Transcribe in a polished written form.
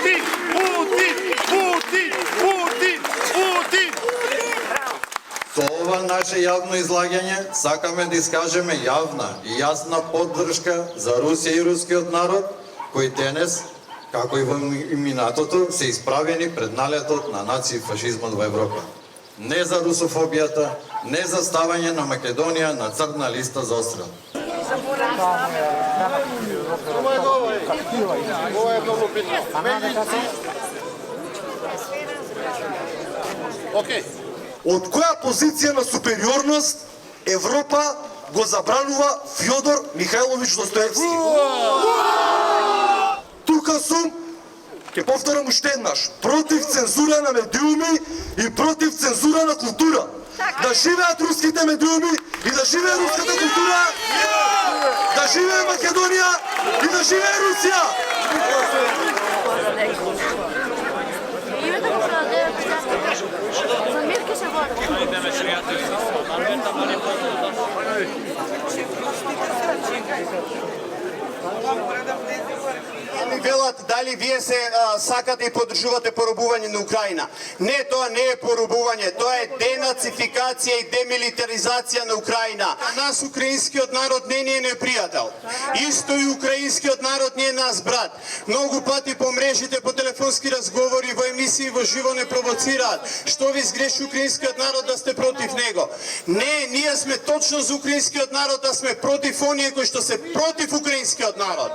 Путин! Путин! Путин! Путин! Путин! Со ова наше јавно излагање сакаме да искажеме јавна и јасна поддршка за Русија и рускиот народ, кои денес, како и во минатото, се исправени пред налетот на наци фашизмот во Европа. Не за русофобијата, не за ставање на Македонија на црна листа за отстрел. Ова е многу битно. Океј. Од која позиција на супериорност Европа го забранува Фјодор Михајлович Достоевски? Тука сум, ќе повторам уште еднаш, против цензура на медиуми и против цензура на култура. Да живеат руските медиуми и да живее руската култура, да живее Македонија и да живее Русија! Ми велат дали вие се сакате и поддржувате порубување на Украина. Не, тоа не е порубување, тоа е денацификација и демилитаризација на Украина. Нас украинскиот народ не ни е непријател. Исто и украинскиот народ не е нас брат. Многу пати по мрежите, по телефонски разговори, во емисии, во живо не провоцираат. Што ви сгреши украинскиот народ да сте против него? Не, ние сме точно за украинскиот народ, да сме против оние кои што се против украинскиот народ.